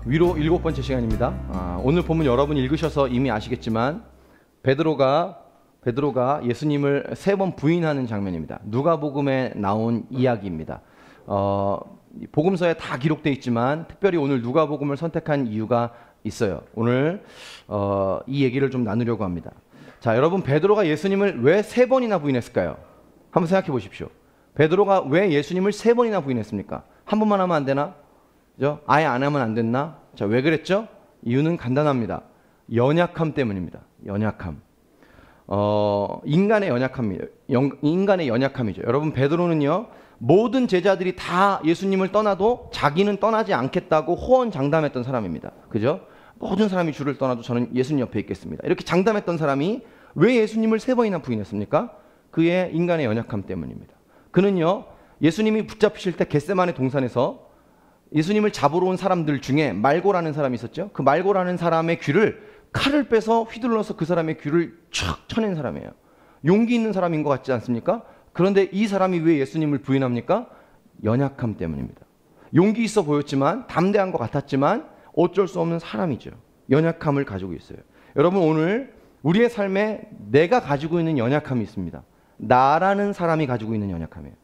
위로 7번째 시간입니다. 오늘 본문 여러분 읽으셔서 이미 아시겠지만 베드로가 예수님을 3번 부인하는 장면입니다. 누가복음에 나온 이야기입니다. 복음서에 다 기록되어 있지만 특별히 오늘 누가복음을 선택한 이유가 있어요. 오늘 이 얘기를 좀 나누려고 합니다. 자, 여러분, 베드로가 예수님을 왜 3번이나 부인했을까요? 한번 생각해 보십시오. 베드로가 왜 예수님을 3번이나 부인했습니까? 한 번만 하면 안 되나? 그죠? 아예 안 하면 안 됐나? 자, 왜 그랬죠? 이유는 간단합니다. 연약함 때문입니다. 연약함. 인간의 연약함이죠. 여러분, 베드로는요, 모든 제자들이 다 예수님을 떠나도 자기는 떠나지 않겠다고 호언장담했던 사람입니다. 그죠? 모든 사람이 주를 떠나도 저는 예수님 옆에 있겠습니다. 이렇게 장담했던 사람이 왜 예수님을 3번이나 부인했습니까? 그의 인간의 연약함 때문입니다. 그는요, 예수님이 붙잡히실 때 겟세마네 동산에서 예수님을 잡으러 온 사람들 중에 말고라는 사람이 있었죠. 그 말고라는 사람의 귀를 칼을 빼서 휘둘러서 그 사람의 귀를 촥 쳐낸 사람이에요. 용기 있는 사람인 것 같지 않습니까? 그런데 이 사람이 왜 예수님을 부인합니까? 연약함 때문입니다. 용기 있어 보였지만, 담대한 것 같았지만 어쩔 수 없는 사람이죠. 연약함을 가지고 있어요. 여러분, 오늘 우리의 삶에 내가 가지고 있는 연약함이 있습니다. 나라는 사람이 가지고 있는 연약함이에요.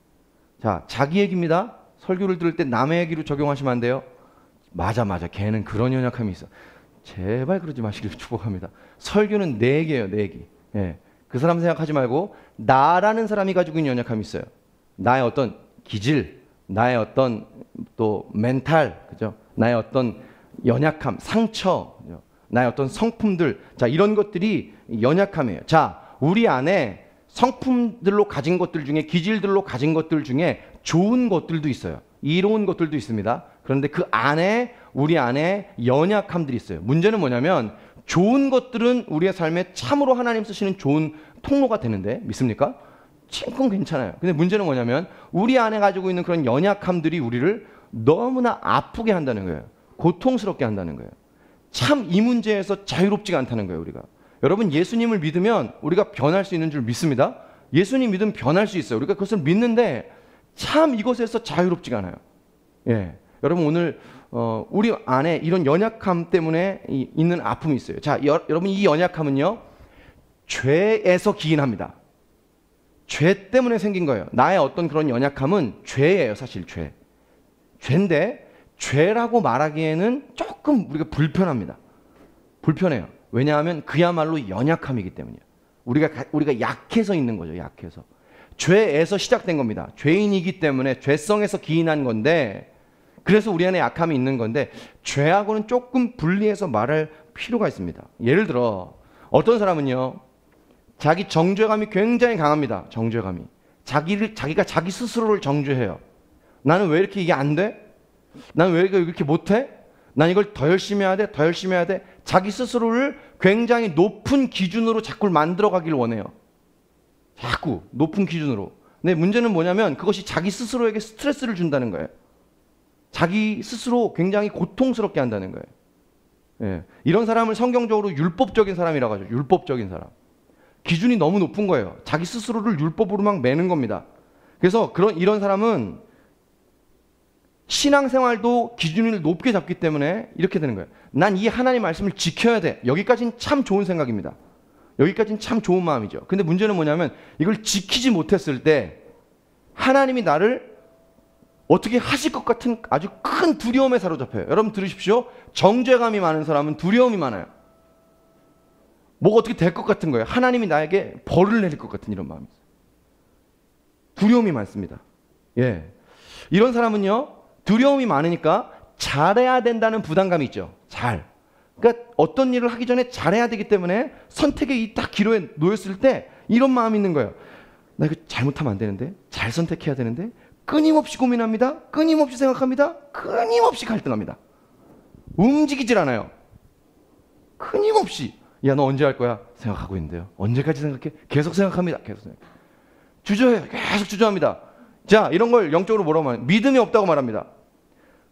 자, 자기 얘기입니다. 설교를 들을 때 남의 얘기로 적용하시면 안 돼요. 맞아, 걔는 그런 연약함이 있어. 제발 그러지 마시길 축복합니다. 설교는 내 얘기예요, 내 얘기. 예. 그 사람 생각하지 말고 나라는 사람이 가지고 있는 연약함이 있어요. 나의 어떤 기질, 나의 어떤 또 멘탈, 그죠? 나의 어떤 연약함, 상처, 나의 어떤 성품들, 자, 이런 것들이 연약함이에요. 자, 우리 안에 성품들로 가진 것들 중에, 기질들로 가진 것들 중에 좋은 것들도 있어요. 이로운 것들도 있습니다. 그런데 그 안에, 우리 안에 연약함들이 있어요. 문제는 뭐냐면 좋은 것들은 우리의 삶에 참으로 하나님 쓰시는 좋은 통로가 되는데, 믿습니까? 그건 괜찮아요. 근데 문제는 뭐냐면 우리 안에 가지고 있는 그런 연약함들이 우리를 너무나 아프게 한다는 거예요. 고통스럽게 한다는 거예요. 참 이 문제에서 자유롭지가 않다는 거예요, 우리가. 여러분, 예수님을 믿으면 우리가 변할 수 있는 줄 믿습니다. 예수님 믿으면 변할 수 있어요. 우리가 그것을 믿는데 참 이것에서 자유롭지가 않아요. 예. 여러분, 오늘 우리 안에 이런 연약함 때문에 있는 아픔이 있어요. 자, 여러분, 이 연약함은요, 죄에서 기인합니다. 죄 때문에 생긴 거예요. 나의 어떤 그런 연약함은 죄예요, 사실 죄. 죄인데 죄라고 말하기에는 조금 우리가 불편합니다. 불편해요. 왜냐하면 그야말로 연약함이기 때문이에요. 우리가 약해서 있는 거죠, 약해서. 죄에서 시작된 겁니다. 죄인이기 때문에 죄성에서 기인한 건데, 그래서 우리 안에 약함이 있는 건데, 죄하고는 조금 분리해서 말할 필요가 있습니다. 예를 들어 어떤 사람은요, 자기 정죄감이 굉장히 강합니다. 정죄감이. 자기가 자기 스스로를 정죄해요. 나는 왜 이렇게 이게 안 돼? 나는 왜 이렇게 못해? 난 이걸 더 열심히 해야 돼, 더 열심히 해야 돼. 자기 스스로를 굉장히 높은 기준으로 자꾸 만들어가길 원해요. 자꾸 높은 기준으로. 근데 문제는 뭐냐면 그것이 자기 스스로에게 스트레스를 준다는 거예요. 자기 스스로 굉장히 고통스럽게 한다는 거예요. 예. 이런 사람을 성경적으로 율법적인 사람이라고 하죠. 율법적인 사람. 기준이 너무 높은 거예요. 자기 스스로를 율법으로 막 매는 겁니다. 그래서 이런 사람은 신앙생활도 기준을 높게 잡기 때문에 이렇게 되는 거예요. 난 이 하나님 말씀을 지켜야 돼. 여기까지는 참 좋은 생각입니다. 여기까지는 참 좋은 마음이죠. 근데 문제는 뭐냐면 이걸 지키지 못했을 때 하나님이 나를 어떻게 하실 것 같은 아주 큰 두려움에 사로잡혀요. 여러분 들으십시오. 정죄감이 많은 사람은 두려움이 많아요. 뭐가 어떻게 될 것 같은 거예요. 하나님이 나에게 벌을 내릴 것 같은 이런 마음이 있어요. 두려움이 많습니다. 예. 이런 사람은요, 두려움이 많으니까 잘해야 된다는 부담감이 있죠. 그러니까 어떤 일을 하기 전에 잘해야 되기 때문에 선택의 이 딱 기로에 놓였을 때 이런 마음이 있는 거예요. 나 이거 잘못하면 안 되는데, 잘 선택해야 되는데, 끊임없이 고민합니다. 끊임없이 생각합니다. 끊임없이 갈등합니다. 움직이질 않아요. 끊임없이. 야, 너 언제 할 거야? 생각하고 있는데요. 언제까지 생각해? 계속 생각합니다. 계속 생각해. 주저해요. 계속 주저합니다. 자, 이런 걸 영적으로 뭐라고 말해요? 믿음이 없다고 말합니다.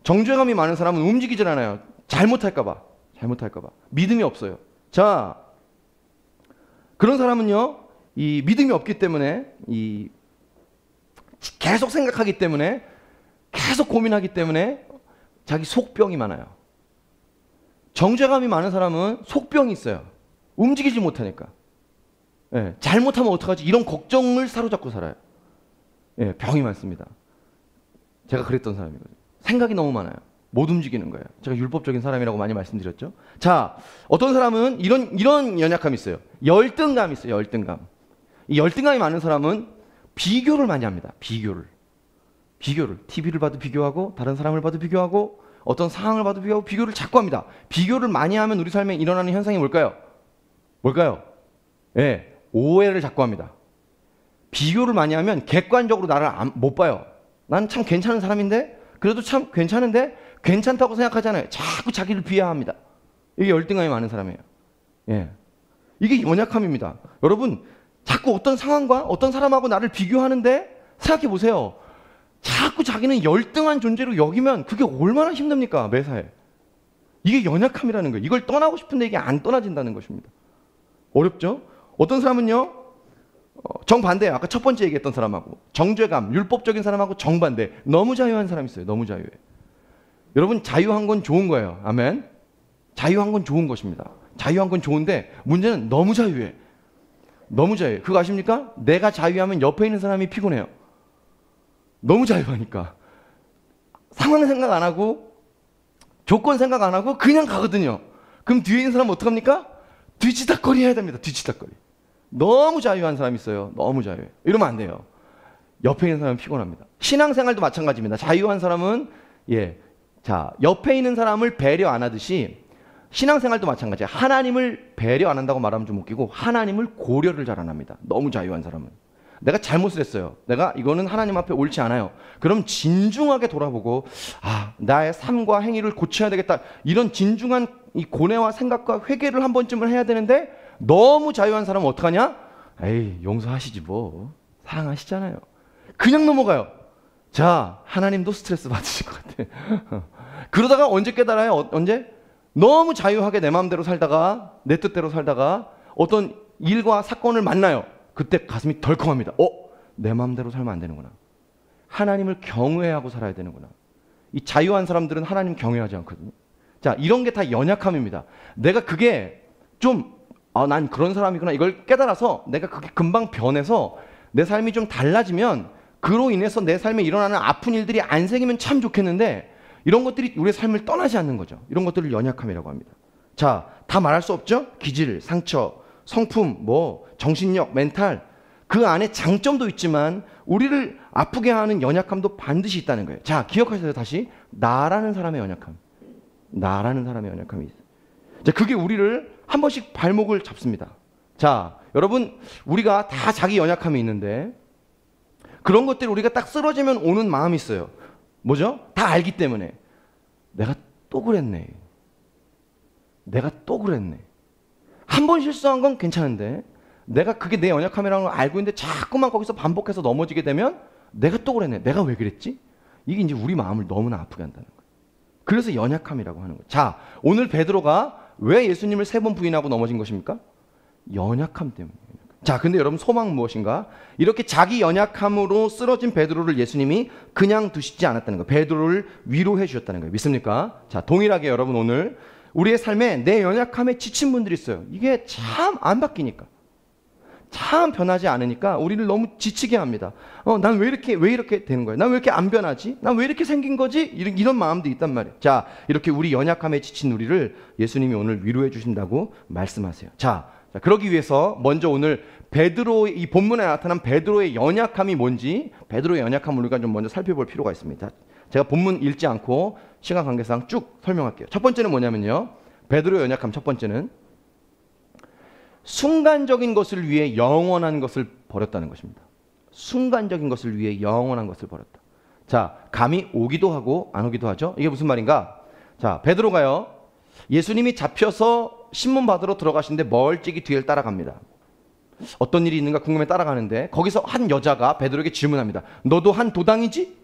정죄감이 많은 사람은 움직이질 않아요. 잘못할까 봐. 믿음이 없어요. 자, 그런 사람은요, 이 믿음이 없기 때문에, 계속 생각하기 때문에, 계속 고민하기 때문에 자기 속병이 많아요. 정죄감이 많은 사람은 속병이 있어요. 움직이지 못하니까. 예, 잘못하면 어떡하지? 이런 걱정을 사로잡고 살아요. 예, 병이 많습니다. 제가 그랬던 사람이거든요. 생각이 너무 많아요. 못 움직이는 거예요. 제가 율법적인 사람이라고 많이 말씀드렸죠. 자, 어떤 사람은 이런 연약함이 있어요. 열등감이 있어요. 열등감. 이 열등감이 많은 사람은 비교를 많이 합니다. 비교를. TV를 봐도 비교하고, 다른 사람을 봐도 비교하고, 어떤 상황을 봐도 비교하고, 비교를 자꾸 합니다. 비교를 많이 하면 우리 삶에 일어나는 현상이 뭘까요? 예, 오해를 자꾸 합니다. 비교를 많이 하면 객관적으로 나를 못 봐요. 난 참 괜찮은 사람인데, 그래도 참 괜찮은데, 괜찮다고 생각하잖아요. 자꾸 자기를 비하합니다. 이게 열등감이 많은 사람이에요. 예, 이게 연약함입니다. 여러분, 자꾸 어떤 상황과 어떤 사람하고 나를 비교하는데 생각해 보세요. 자꾸 자기는 열등한 존재로 여기면 그게 얼마나 힘듭니까? 매사에. 이게 연약함이라는 거예요. 이걸 떠나고 싶은데 이게 안 떠나진다는 것입니다. 어렵죠? 어떤 사람은요, 정반대예요. 아까 첫 번째 얘기했던 사람하고 정죄감, 율법적인 사람하고 정반대. 너무 자유한 사람이 있어요. 너무 자유해. 여러분, 자유한 건 좋은 거예요. 아멘. 자유한 건 좋은 것입니다. 자유한 건 좋은데 문제는 너무 자유해. 너무 자유해. 그거 아십니까? 내가 자유하면 옆에 있는 사람이 피곤해요. 너무 자유하니까. 상황 생각 안 하고 조건 생각 안 하고 그냥 가거든요. 그럼 뒤에 있는 사람은 어떡합니까? 뒤치다거리 해야 됩니다. 뒤치다거리. 너무 자유한 사람이 있어요. 너무 자유해. 이러면 안 돼요. 옆에 있는 사람은 피곤합니다. 신앙생활도 마찬가지입니다. 자유한 사람은 옆에 있는 사람을 배려 안 하듯이 신앙생활도 마찬가지예요. 하나님을 배려 안 한다고 말하면 좀 웃기고 하나님을 고려를 잘 안 합니다. 너무 자유한 사람은. 내가 잘못을 했어요. 내가 이거는 하나님 앞에 옳지 않아요. 그럼 진중하게 돌아보고 나의 삶과 행위를 고쳐야 되겠다. 이런 진중한 이 고뇌와 생각과 회개를 한 번쯤은 해야 되는데 너무 자유한 사람은 어떡하냐? 에이, 용서하시지 뭐. 사랑하시잖아요. 그냥 넘어가요. 자, 하나님도 스트레스 받으실 것 같아. 그러다가 언제 깨달아요? 언제? 너무 자유하게 내 마음대로 살다가 내 뜻대로 살다가 어떤 일과 사건을 만나요. 그때 가슴이 덜컹합니다. 내 마음대로 살면 안 되는구나. 하나님을 경외하고 살아야 되는구나. 이 자유한 사람들은 하나님 경외하지 않거든요. 자, 이런 게 다 연약함입니다. 내가 그게 좀 난 그런 사람이구나 이걸 깨달아서 내가 그게 금방 변해서 내 삶이 좀 달라지면 그로 인해서 내 삶에 일어나는 아픈 일들이 안 생기면 참 좋겠는데 이런 것들이 우리의 삶을 떠나지 않는 거죠. 이런 것들을 연약함이라고 합니다. 자, 다 말할 수 없죠? 기질, 상처, 성품, 정신력, 멘탈 그 안에 장점도 있지만 우리를 아프게 하는 연약함도 반드시 있다는 거예요. 자, 기억하세요. 다시 나라는 사람의 연약함. 나라는 사람의 연약함이 있어요. 자, 그게 우리를 한 번씩 발목을 잡습니다. 자, 여러분, 우리가 다 자기 연약함이 있는데 그런 것들이 우리가 딱 쓰러지면 오는 마음이 있어요. 뭐죠? 다 알기 때문에 내가 또 그랬네. 한 번 실수한 건 괜찮은데 내가 그게 내 연약함이라는 걸 알고 있는데 자꾸만 거기서 반복해서 넘어지게 되면 내가 또 그랬네. 내가 왜 그랬지? 이게 이제 우리 마음을 너무나 아프게 한다는 거예요. 그래서 연약함이라고 하는 거예요. 자, 오늘 베드로가 왜 예수님을 3번 부인하고 넘어진 것입니까? 연약함 때문에. 자, 근데 여러분 소망은 무엇인가? 이렇게 자기 연약함으로 쓰러진 베드로를 예수님이 그냥 두시지 않았다는 거예요. 베드로를 위로해 주셨다는 거예요. 믿습니까? 자, 동일하게 여러분 오늘 우리의 삶에 내 연약함에 지친 분들이 있어요. 이게 참 안 바뀌니까. 참 변하지 않으니까 우리를 너무 지치게 합니다. 난 왜 이렇게 되는 거야? 난 왜 이렇게 안 변하지? 난 왜 이렇게 생긴 거지? 이런 마음도 있단 말이에요. 자, 이렇게 우리 연약함에 지친 우리를 예수님이 오늘 위로해 주신다고 말씀하세요. 자, 그러기 위해서 먼저 오늘 베드로의 이 본문에 나타난 베드로의 연약함이 뭔지 베드로의 연약함을 우리가 좀 먼저 살펴볼 필요가 있습니다. 제가 본문 읽지 않고 시간 관계상 쭉 설명할게요. 첫 번째는 뭐냐면요. 베드로의 연약함 첫 번째는 순간적인 것을 위해 영원한 것을 버렸다는 것입니다. 순간적인 것을 위해 영원한 것을 버렸다. 자, 감이 오기도 하고 안 오기도 하죠. 이게 무슨 말인가? 자, 베드로가요. 예수님이 잡혀서 신문 받으러 들어가시는데 멀찍이 뒤를 따라갑니다. 어떤 일이 있는가 궁금해 따라가는데 거기서 한 여자가 베드로에게 질문합니다. 너도 한 도당이지?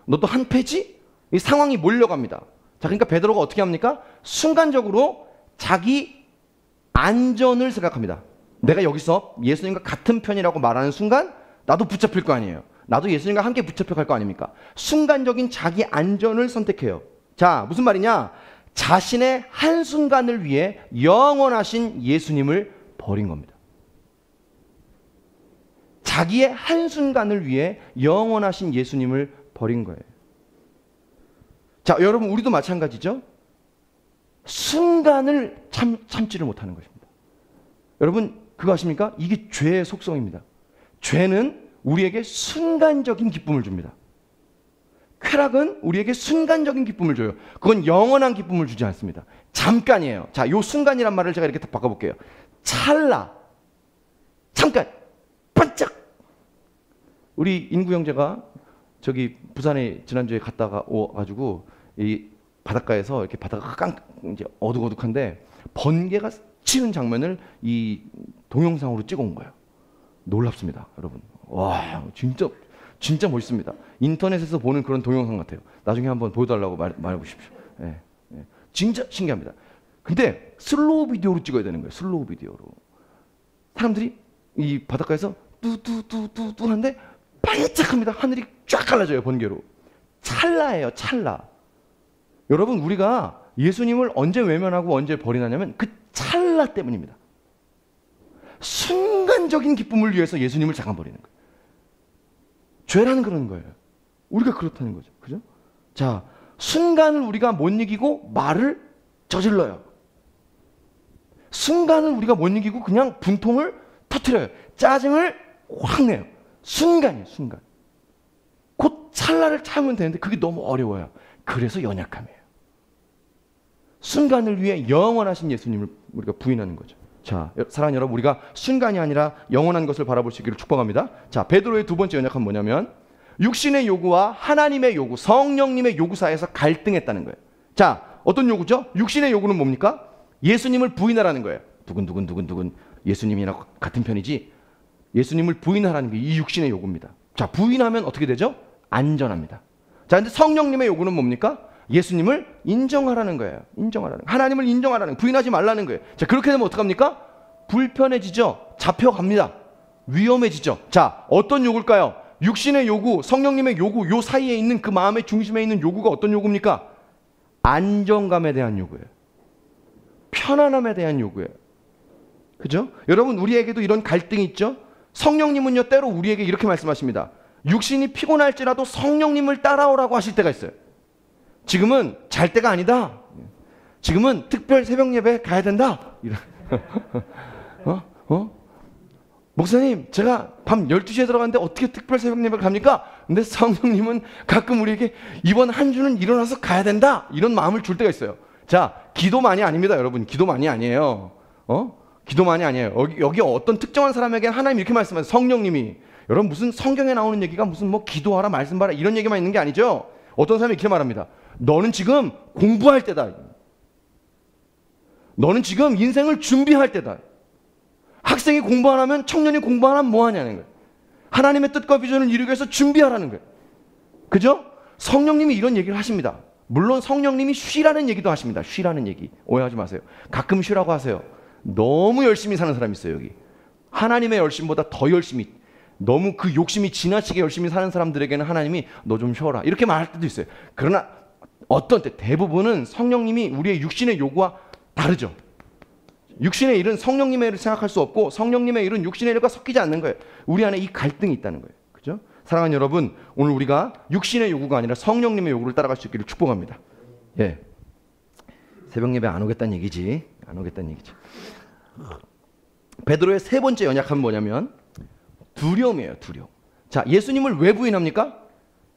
너도 한 패지? 이 상황이 몰려갑니다. 자, 그러니까 베드로가 어떻게 합니까? 순간적으로 자기 안전을 생각합니다. 내가 여기서 예수님과 같은 편이라고 말하는 순간 나도 붙잡힐 거 아니에요. 나도 예수님과 함께 붙잡혀 갈 거 아닙니까? 순간적인 자기 안전을 선택해요. 자, 무슨 말이냐? 자신의 한순간을 위해 영원하신 예수님을 버린 겁니다. 자기의 한순간을 위해 영원하신 예수님을 버린 거예요. 자, 여러분, 우리도 마찬가지죠? 순간을 참지를 못하는 것입니다. 여러분, 그거 아십니까? 이게 죄의 속성입니다. 죄는 우리에게 순간적인 기쁨을 줍니다. 쾌락은 우리에게 순간적인 기쁨을 줘요. 그건 영원한 기쁨을 주지 않습니다. 잠깐이에요. 자, 요 순간이란 말을 제가 이렇게 바꿔볼게요. 찰나, 잠깐, 반짝. 우리 인구 형제가 저기 부산에 지난주에 갔다가 와가지고 이 바닷가에서 이렇게 바다가 이제 어둑어둑한데 번개가 치는 장면을 이 동영상으로 찍어온 거예요. 놀랍습니다, 여러분. 와, 진짜 멋있습니다. 인터넷에서 보는 그런 동영상 같아요. 나중에 한번 보여달라고 말해보십시오. 예, 예. 진짜 신기합니다. 근데 슬로우 비디오로 찍어야 되는 거예요. 슬로우 비디오로. 사람들이 이 바닷가에서 뚜뚜뚜뚜뚜 하는데 반짝합니다. 하늘이 쫙 갈라져요, 번개로. 찰나예요, 찰나. 여러분, 우리가 예수님을 언제 외면하고 언제 버리냐면 그 찰나 때문입니다. 순간적인 기쁨을 위해서 예수님을 잠깐 버리는 거예요. 죄라는 그런 거예요. 우리가 그렇다는 거죠. 그죠? 자, 순간을 우리가 못 이기고 말을 저질러요. 순간을 우리가 못 이기고 그냥 분통을 터뜨려요. 짜증을 확 내요. 순간이에요, 순간. 곧 찰나를 참으면 되는데 그게 너무 어려워요. 그래서 연약함이에요. 순간을 위해 영원하신 예수님을 우리가 부인하는 거죠. 자, 사랑하는 여러분, 우리가 순간이 아니라 영원한 것을 바라볼 수 있기를 축복합니다. 자, 베드로의 두 번째 연약함은 뭐냐면 육신의 요구와 하나님의 요구, 성령님의 요구 사이에서 갈등했다는 거예요. 자, 어떤 요구죠? 육신의 요구는 뭡니까? 예수님을 부인하라는 거예요. 두근두근 예수님이랑 같은 편이지 예수님을 부인하라는 게 이 육신의 요구입니다. 자, 부인하면 어떻게 되죠? 안전합니다. 자, 근데 성령님의 요구는 뭡니까? 예수님을 인정하라는 거예요. 인정하라는 거예요. 하나님을 인정하라는 거예요. 부인하지 말라는 거예요. 자, 그렇게 되면 어떡합니까? 불편해지죠. 잡혀갑니다. 위험해지죠. 자, 어떤 요구일까요? 육신의 요구, 성령님의 요구, 요 사이에 있는 그 마음의 중심에 있는 요구가 어떤 요구입니까? 안정감에 대한 요구예요. 편안함에 대한 요구예요. 그죠? 여러분, 우리에게도 이런 갈등이 있죠? 성령님은요, 때로 우리에게 이렇게 말씀하십니다. 육신이 피곤할지라도 성령님을 따라오라고 하실 때가 있어요. 지금은 잘 때가 아니다. 지금은 특별 새벽 예배 가야 된다. 목사님, 제가 밤 12시에 들어갔는데 어떻게 특별 새벽 예배 갑니까? 근데 성령님은 가끔 우리에게 이번 한 주는 일어나서 가야 된다. 이런 마음을 줄 때가 있어요. 자, 기도만이 아닙니다, 여러분. 기도만이 아니에요. 기도만이 아니에요. 여기 어떤 특정한 사람에게 하나님 이렇게 말씀하세요. 성령님이. 여러분, 무슨 성경에 나오는 얘기가 무슨 뭐 기도하라, 말씀 봐라 이런 얘기만 있는 게 아니죠. 어떤 사람이 이렇게 말합니다. 너는 지금 공부할 때다. 너는 지금 인생을 준비할 때다. 학생이 공부 안 하면, 청년이 공부 안 하면 뭐 하냐는 거예요. 하나님의 뜻과 비전을 이루기 위해서 준비하라는 거예요. 그죠? 성령님이 이런 얘기를 하십니다. 물론 성령님이 쉬라는 얘기도 하십니다. 쉬라는 얘기. 오해하지 마세요. 가끔 쉬라고 하세요. 너무 열심히 사는 사람이 있어요, 여기. 하나님의 열심보다 더 열심히, 너무 그 욕심이 지나치게 열심히 사는 사람들에게는 하나님이 너 좀 쉬어라 이렇게 말할 때도 있어요. 그러나 어떤 때 대부분은 성령님이 우리의 육신의 요구와 다르죠. 육신의 일은 성령님의 일을 생각할 수 없고 성령님의 일은 육신의 일과 섞이지 않는 거예요. 우리 안에 이 갈등이 있다는 거예요. 그죠? 사랑하는 여러분, 오늘 우리가 육신의 요구가 아니라 성령님의 요구를 따라갈 수 있기를 축복합니다. 예. 새벽 예배 안 오겠다는 얘기지. 안 오겠다는 얘기지. 베드로의 세 번째 연약함은 뭐냐면 두려움이에요, 두려움. 자, 예수님을 왜 부인합니까?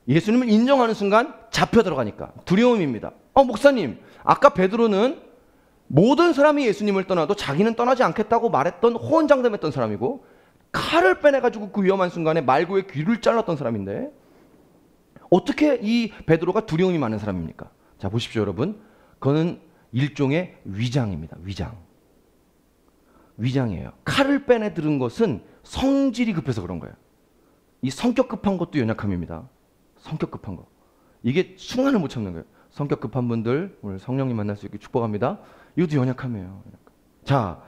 예수님을 인정하는 순간 잡혀 들어가니까 두려움입니다. 목사님, 아까 베드로는 모든 사람이 예수님을 떠나도 자기는 떠나지 않겠다고 말했던 호언장담했던 사람이고 칼을 빼내가지고 그 위험한 순간에 말고의 귀를 잘랐던 사람인데 어떻게 이 베드로가 두려움이 많은 사람입니까? 자, 보십시오, 여러분. 그거는 일종의 위장입니다. 위장이에요. 칼을 빼내 들은 것은 성질이 급해서 그런 거예요. 이 성격 급한 것도 연약함입니다. 성격 급한 거. 이게 순간을 못 참는 거예요. 성격 급한 분들 오늘 성령님 만날 수 있게 축복합니다. 이것도 연약함이에요. 자,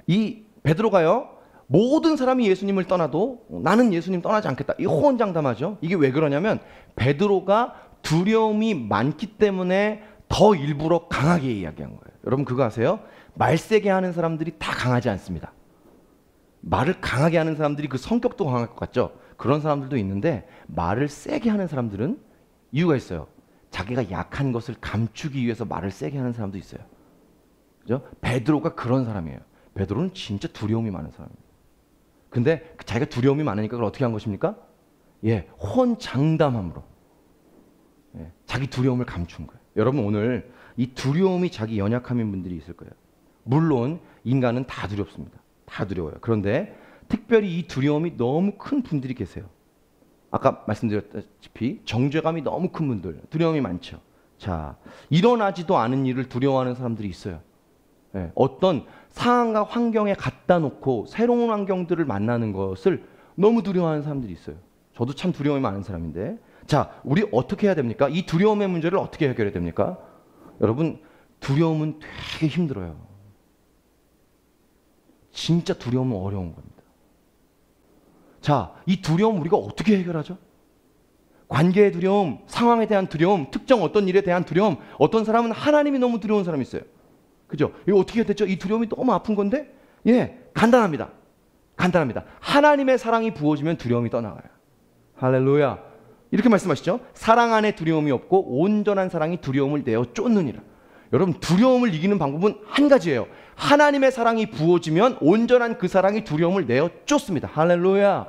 이 베드로가요, 모든 사람이 예수님을 떠나도 나는 예수님 떠나지 않겠다. 이 호언장담하죠. 이게 왜 그러냐면 베드로가 두려움이 많기 때문에 더 일부러 강하게 이야기한 거예요. 여러분 그거 아세요? 말 세게 하는 사람들이 다 강하지 않습니다. 말을 강하게 하는 사람들이 그 성격도 강할 것 같죠? 그런 사람들도 있는데 말을 세게 하는 사람들은 이유가 있어요. 자기가 약한 것을 감추기 위해서 말을 세게 하는 사람도 있어요. 그죠? 베드로가 그런 사람이에요. 베드로는 진짜 두려움이 많은 사람이에요. 근데 자기가 두려움이 많으니까 그걸 어떻게 한 것입니까? 호언장담함으로 자기 두려움을 감춘 거예요. 여러분 오늘 이 두려움이 자기 연약함인 분들이 있을 거예요. 물론 인간은 다 두렵습니다. 다 두려워요. 그런데 특별히 이 두려움이 너무 큰 분들이 계세요. 아까 말씀드렸다시피 정죄감이 너무 큰 분들, 두려움이 많죠. 자, 일어나지도 않은 일을 두려워하는 사람들이 있어요. 어떤 상황과 환경에 갖다 놓고 새로운 환경들을 만나는 것을 너무 두려워하는 사람들이 있어요. 저도 참 두려움이 많은 사람인데, 자, 우리 어떻게 해야 됩니까? 이 두려움의 문제를 어떻게 해결해야 됩니까? 여러분, 두려움은 되게 힘들어요. 진짜 두려움은 어려운 겁니다. 자, 이 두려움 우리가 어떻게 해결하죠? 관계의 두려움, 상황에 대한 두려움, 특정 어떤 일에 대한 두려움, 어떤 사람은 하나님이 너무 두려운 사람이 있어요. 그죠? 이거 어떻게 됐죠? 이 두려움이 너무 아픈 건데, 간단합니다. 간단합니다. 하나님의 사랑이 부어지면 두려움이 떠나가요. 할렐루야. 이렇게 말씀하시죠? 사랑 안에 두려움이 없고 온전한 사랑이 두려움을 내어 쫓느니라. 여러분, 두려움을 이기는 방법은 한 가지예요. 하나님의 사랑이 부어지면 온전한 그 사랑이 두려움을 내어 쫓습니다. 할렐루야.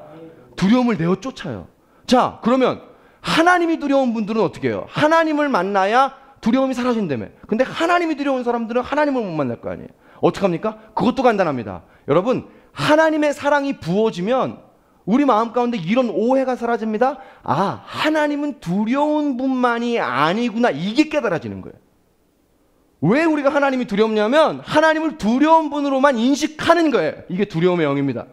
두려움을 내어 쫓아요. 자, 그러면 하나님이 두려운 분들은 어떻게 해요? 하나님을 만나야 두려움이 사라진다며. 근데 하나님이 두려운 사람들은 하나님을 못 만날 거 아니에요. 어떡합니까? 그것도 간단합니다. 여러분, 하나님의 사랑이 부어지면 우리 마음 가운데 이런 오해가 사라집니다. 아, 하나님은 두려운 분만이 아니구나. 이게 깨달아지는 거예요. 왜 우리가 하나님이 두렵냐면 하나님을 두려운 분으로만 인식하는 거예요. 이게 두려움의 영입니다.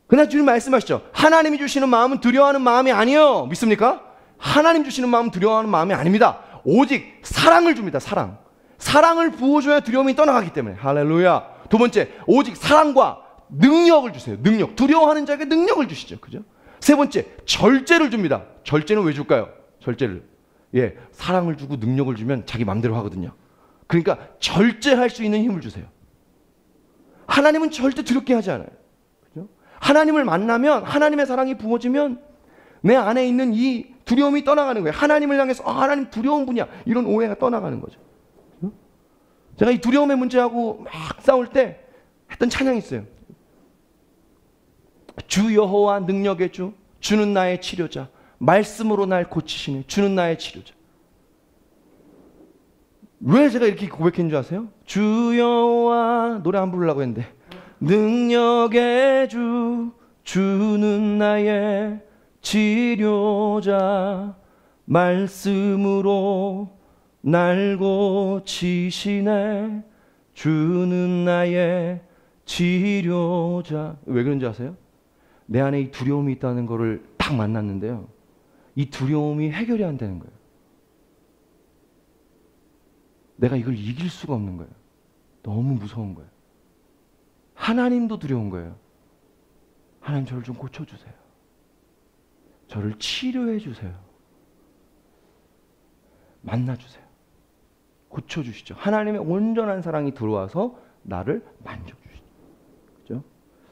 그러나 주님 말씀하시죠. 하나님이 주시는 마음은 두려워하는 마음이 아니에요. 믿습니까? 하나님 주시는 마음은 두려워하는 마음이 아닙니다. 오직 사랑을 줍니다. 사랑. 사랑을 부어줘야 두려움이 떠나가기 때문에. 할렐루야. 두 번째, 오직 사랑과 능력을 주세요. 능력. 두려워하는 자에게 능력을 주시죠. 그죠? 세 번째, 절제를 줍니다. 절제는 왜 줄까요? 절제를. 사랑을 주고 능력을 주면 자기 마음대로 하거든요. 그러니까 절제할 수 있는 힘을 주세요. 하나님은 절대 두렵게 하지 않아요. 그죠? 하나님을 만나면, 하나님의 사랑이 부어지면 내 안에 있는 이 두려움이 떠나가는 거예요. 하나님을 향해서 하나님 두려운 분이야. 이런 오해가 떠나가는 거죠. 그죠? 제가 이 두려움의 문제하고 막 싸울 때 했던 찬양이 있어요. 주 여호와 능력의 주, 주는 나의 치료자. 말씀으로 날 고치시네. 주는 나의 치료자. 왜 제가 이렇게 고백한 줄 아세요? 주 여호와 노래 안 부르려고 했는데 능력의 주, 주는 나의 치료자. 말씀으로 날 고치시네. 주는 나의 치료자. 왜 그런지 아세요? 내 안에 이 두려움이 있다는 거를 딱 만났는데요. 이 두려움이 해결이 안 되는 거예요. 내가 이걸 이길 수가 없는 거예요. 너무 무서운 거예요. 하나님도 두려운 거예요. 하나님 저를 좀 고쳐주세요. 저를 치료해 주세요. 만나주세요. 고쳐주시죠. 하나님의 온전한 사랑이 들어와서 나를 만져주시죠. 그죠?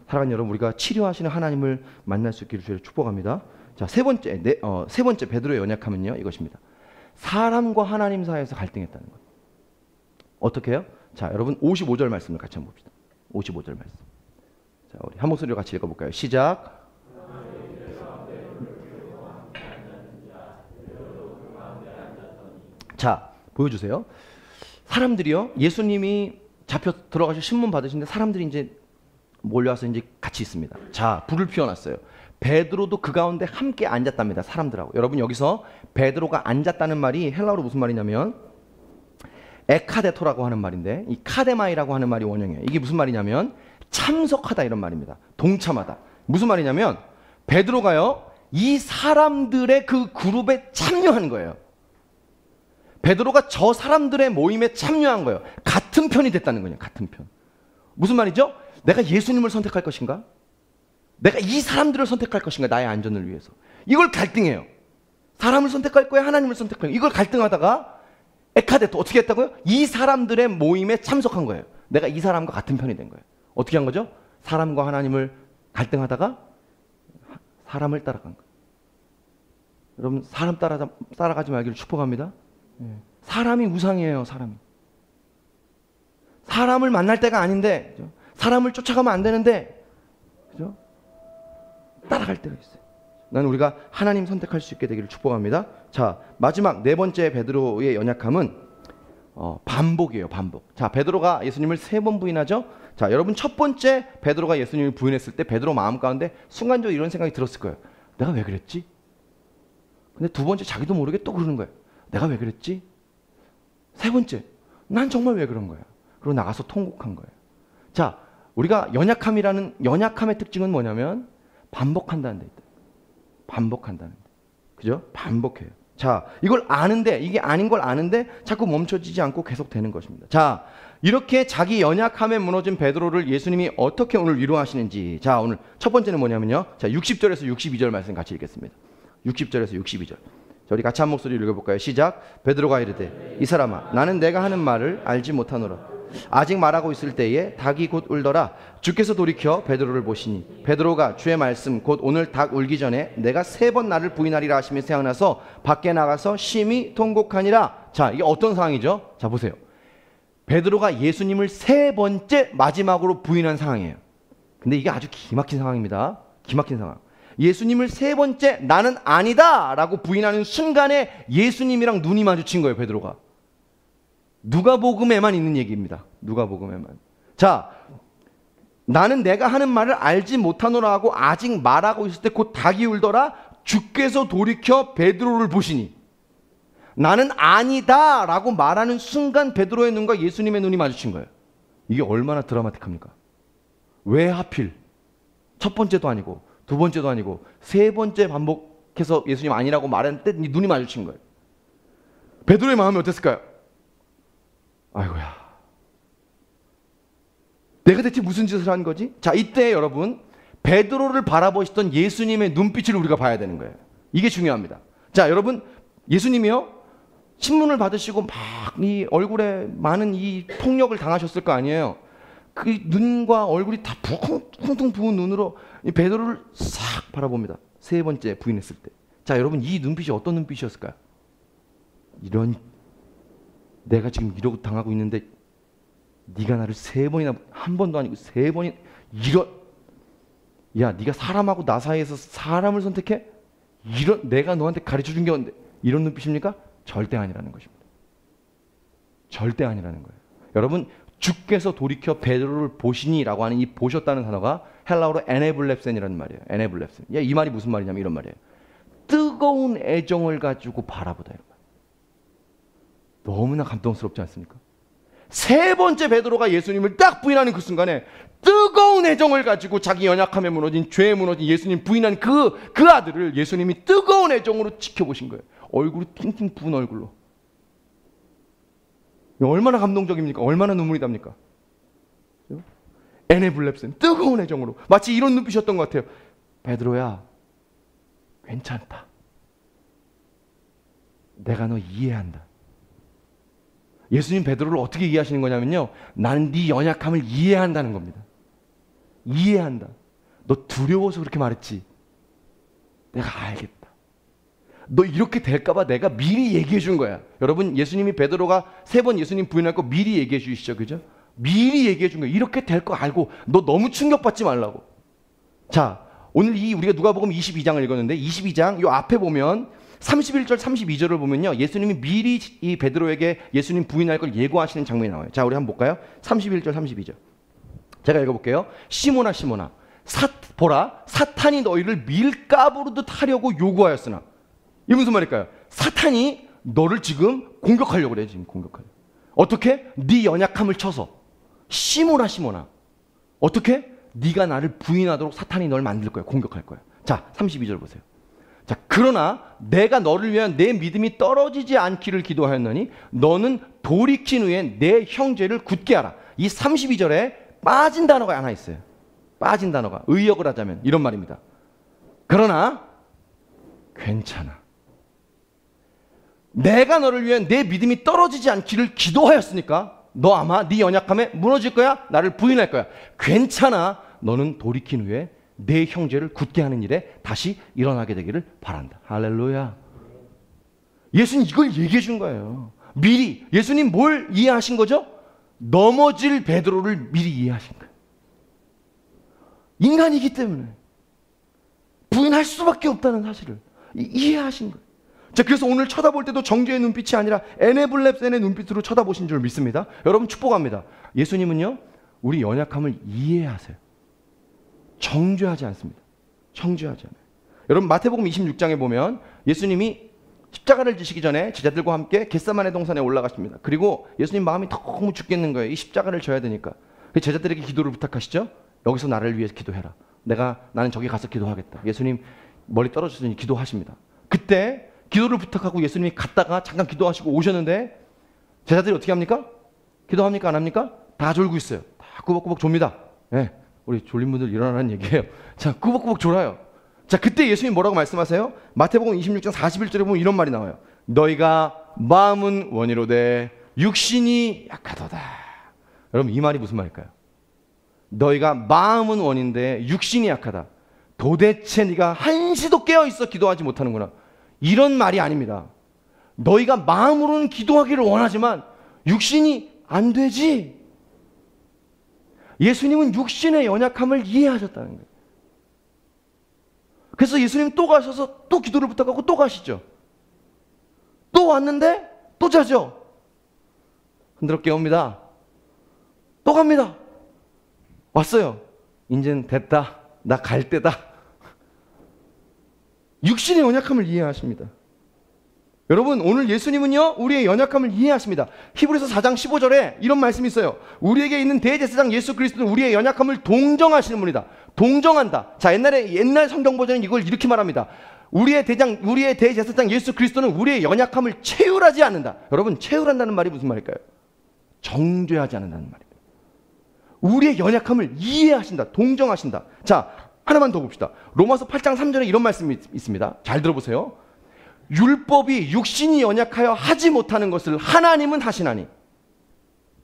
사랑하는 여러분, 우리가 치료하시는 하나님을 만날 수 있기를 주를 축복합니다. 자, 세 번째 베드로의 연약함은요, 이것입니다. 사람과 하나님 사이에서 갈등했다는 것. 어떻게 해요? 자, 여러분 55절 말씀을 같이 한번 봅시다. 55절 말씀. 자, 우리 한 목소리로 같이 읽어볼까요? 시작. 자, 보여주세요. 사람들이요, 예수님이 잡혀 들어가셔 신문 받으시는데 사람들이 이제 몰려와서 이제 같이 있습니다. 자, 불을 피워놨어요. 베드로도 그 가운데 함께 앉았답니다. 사람들하고. 여러분, 여기서 베드로가 앉았다는 말이 헬라어로 무슨 말이냐면 에카데토라고 하는 말인데, 이 카데마이라고 하는 말이 원형이에요. 이게 무슨 말이냐면 참석하다 이런 말입니다. 동참하다. 무슨 말이냐면 베드로가요, 이 사람들의 그 그룹에 참여하는 거예요. 베드로가 저 사람들의 모임에 참여한 거예요. 같은 편이 됐다는 거예요. 같은 편. 무슨 말이죠? 내가 예수님을 선택할 것인가? 내가 이 사람들을 선택할 것인가? 나의 안전을 위해서. 이걸 갈등해요. 사람을 선택할 거야? 하나님을 선택할 거야? 이걸 갈등하다가 에카데토 어떻게 했다고요? 이 사람들의 모임에 참석한 거예요. 내가 이 사람과 같은 편이 된 거예요. 어떻게 한 거죠? 사람과 하나님을 갈등하다가 사람을 따라간 거예요. 여러분 사람 따라가지 말기를 축복합니다. 사람이 우상이에요. 사람을 만날 때가 아닌데, 그죠? 사람을 쫓아가면 안 되는데, 그죠? 따라갈 때가 있어요. 나는 우리가 하나님 선택할 수 있게 되기를 축복합니다. 자, 마지막 네 번째 베드로의 연약함은 반복이에요. 반복. 자, 베드로가 예수님을 3번 부인하죠. 자, 여러분 첫 번째 베드로가 예수님을 부인했을 때 베드로 마음 가운데 순간적으로 이런 생각이 들었을 거예요. 내가 왜 그랬지? 근데 두 번째 자기도 모르게 또 그러는 거예요. 내가 왜 그랬지? 세 번째, 난 정말 왜 그런 거야? 그리고 나가서 통곡한 거예요. 자, 우리가 연약함의 특징은 뭐냐면 반복한다는 데 있다. 반복한다는 데. 그죠? 반복해요. 자, 이걸 아는데, 이게 아닌 걸 아는데 자꾸 멈춰지지 않고 계속 되는 것입니다. 자, 이렇게 자기 연약함에 무너진 베드로를 예수님이 어떻게 오늘 위로하시는지. 자, 오늘 첫 번째는 뭐냐면요. 자, 60절에서 62절 말씀 같이 읽겠습니다. 60절에서 62절. 자, 우리 같이 한 목소리로 읽어볼까요? 시작. 베드로가 이르되 이 사람아 나는 내가 하는 말을 알지 못하노라. 아직 말하고 있을 때에 닭이 곧 울더라. 주께서 돌이켜 베드로를 보시니 베드로가 주의 말씀 곧 오늘 닭 울기 전에 내가 3번 나를 부인하리라 하시며 생각나서 밖에 나가서 심히 통곡하니라. 자, 이게 어떤 상황이죠? 자, 보세요. 베드로가 예수님을 3번째 마지막으로 부인한 상황이에요. 근데 이게 아주 기막힌 상황입니다. 기막힌 상황. 예수님을 3번째 나는 아니다 라고 부인하는 순간에 예수님이랑 눈이 마주친 거예요. 베드로가. 누가복음에만 있는 얘기입니다. 누가복음에만. 자, 나는 내가 하는 말을 알지 못하노라 하고 아직 말하고 있을 때 곧 닭이 울더라. 주께서 돌이켜 베드로를 보시니 나는 아니다 라고 말하는 순간 베드로의 눈과 예수님의 눈이 마주친 거예요. 이게 얼마나 드라마틱합니까? 왜 하필 첫 번째도 아니고 두 번째도 아니고 3번째 반복해서 예수님 아니라고 말했는데 눈이 마주친 거예요. 베드로의 마음이 어땠을까요? 아이고야, 내가 대체 무슨 짓을 한 거지? 자, 이때 여러분 베드로를 바라보시던 예수님의 눈빛을 우리가 봐야 되는 거예요. 이게 중요합니다. 자, 여러분 예수님이요 신문을 받으시고 막 이 얼굴에 많은 이 폭력을 당하셨을 거 아니에요. 그 눈과 얼굴이 다 퉁퉁 부은 눈으로 이 베드로를 싹 바라봅니다. 3번째 부인했을 때. 자, 여러분 이 눈빛이 어떤 눈빛이었을까요? 이런, 내가 지금 이러고 당하고 있는데 네가 나를 3번이나, 한 번도 아니고 3번이나 이런, 야 네가 사람하고 나 사이에서 사람을 선택해? 이런, 내가 너한테 가르쳐 준 게 없는데 이런 눈빛입니까? 절대 아니라는 것입니다. 절대 아니라는 거예요. 여러분 주께서 돌이켜 베드로를 보시니라고 하는 이 보셨다는 단어가 헬라어로 에네블렙센이라는 말이에요. 에네블렙센. 야, 이 말이 무슨 말이냐면 이런 말이에요. 뜨거운 애정을 가지고 바라보다, 이런 말. 너무나 감동스럽지 않습니까? 3번째 베드로가 예수님을 딱 부인하는 그 순간에 뜨거운 애정을 가지고 자기 연약함에 무너진, 죄에 무너진 예수님 부인한 그 아들을 예수님이 뜨거운 애정으로 지켜보신 거예요. 얼굴이 팅팅 부은 얼굴로. 얼마나 감동적입니까? 얼마나 눈물이 납니까? 에네블렙센, 뜨거운 애정으로. 마치 이런 눈빛이었던 것 같아요. 베드로야, 괜찮다. 내가 너 이해한다. 예수님 베드로를 어떻게 이해하시는 거냐면요, 나는 네 연약함을 이해한다는 겁니다. 이해한다. 너 두려워서 그렇게 말했지. 내가 알겠다. 너 이렇게 될까봐 내가 미리 얘기해 준 거야. 여러분, 예수님이 베드로가 3번 예수님 부인할 거 미리 얘기해 주시죠. 그죠? 미리 얘기해 준 거야. 이렇게 될 거 알고 너 너무 충격받지 말라고. 자, 오늘 우리가 누가복음 22장을 읽었는데 22장 요 앞에 보면 31절 32절을 보면요, 예수님이 미리 이 베드로에게 예수님 부인할 걸 예고하시는 장면이 나와요. 자, 우리 한번 볼까요? 31절 32절 제가 읽어볼게요. 시몬아 시몬아, 보라, 사탄이 너희를 밀가부르듯 하려고 요구하였으나. 이게 무슨 말일까요? 사탄이 너를 지금 공격하려고 그래. 지금 공격하려고. 어떻게? 네 연약함을 쳐서. 시몬아 시몬아, 어떻게? 네가 나를 부인하도록 사탄이 널 만들 거야. 공격할 거야. 자, 32절 보세요. 자, 그러나 내가 너를 위한 내 믿음이 떨어지지 않기를 기도하였느니 너는 돌이킨 후에 내 형제를 굳게 하라. 이 32절에 빠진 단어가 하나 있어요. 빠진 단어가, 의역을 하자면 이런 말입니다. 그러나 괜찮아. 내가 너를 위해 내 믿음이 떨어지지 않기를 기도하였으니까 너 아마 네 연약함에 무너질 거야. 나를 부인할 거야. 괜찮아. 너는 돌이킨 후에 내 형제를 굳게 하는 일에 다시 일어나게 되기를 바란다. 할렐루야. 예수님 이걸 얘기해 준 거예요. 미리. 예수님 뭘 이해하신 거죠? 넘어질 베드로를 미리 이해하신 거예요. 인간이기 때문에 부인할 수밖에 없다는 사실을 이해하신 거예요. 자, 그래서 오늘 쳐다볼 때도 정죄의 눈빛이 아니라 에네블렙센의 눈빛으로 쳐다보신 줄 믿습니다. 여러분 축복합니다. 예수님은요, 우리 연약함을 이해하세요. 정죄하지 않습니다. 정죄하지 않아요. 여러분 마태복음 26장에 보면 예수님이 십자가를 지시기 전에 제자들과 함께 겟세마네 동산에 올라가십니다. 그리고 예수님 마음이 너무 죽겠는 거예요. 이 십자가를 져야 되니까. 제자들에게 기도를 부탁하시죠. 여기서 나를 위해서 기도해라. 나는 저기 가서 기도하겠다. 예수님 멀리 떨어졌으니 기도하십니다. 그때 기도를 부탁하고 예수님이 갔다가 잠깐 기도하시고 오셨는데 제자들이 어떻게 합니까? 기도합니까? 안 합니까? 다 졸고 있어요. 다 꾸벅꾸벅 졸립니다. 네, 우리 졸린 분들 일어나라는 얘기예요. 자, 꾸벅꾸벅 졸아요. 자, 그때 예수님이 뭐라고 말씀하세요? 마태복음 26장 41절에 보면 이런 말이 나와요. 너희가 마음은 원이로되 육신이 약하도다. 여러분 이 말이 무슨 말일까요? 너희가 마음은 원인데 육신이 약하다. 도대체 네가 한시도 깨어있어 기도하지 못하는구나. 이런 말이 아닙니다. 너희가 마음으로는 기도하기를 원하지만 육신이 안 되지. 예수님은 육신의 연약함을 이해하셨다는 거예요. 그래서 예수님 또 가셔서 또 기도를 부탁하고 또 가시죠. 또 왔는데 또 자죠. 흔들어 깨웁니다. 또 갑니다. 왔어요. 이젠 됐다. 나 갈 때다. 육신의 연약함을 이해하십니다. 여러분 오늘 예수님은요 우리의 연약함을 이해하십니다. 히브리서 4장 15절에 이런 말씀이 있어요. 우리에게 있는 대제사장 예수 그리스도는 우리의 연약함을 동정하시는 분이다. 동정한다. 자, 옛날 성경 버전은 이걸 이렇게 말합니다. 우리의 대제사장 예수 그리스도는 우리의 연약함을 채울하지 않는다. 여러분 채울한다는 말이 무슨 말일까요? 정죄하지 않는다는 말입니다. 우리의 연약함을 이해하신다. 동정하신다. 자, 하나만 더 봅시다. 로마서 8장 3절에 이런 말씀이 있습니다. 잘 들어보세요. 율법이 육신이 연약하여 하지 못하는 것을 하나님은 하시나니.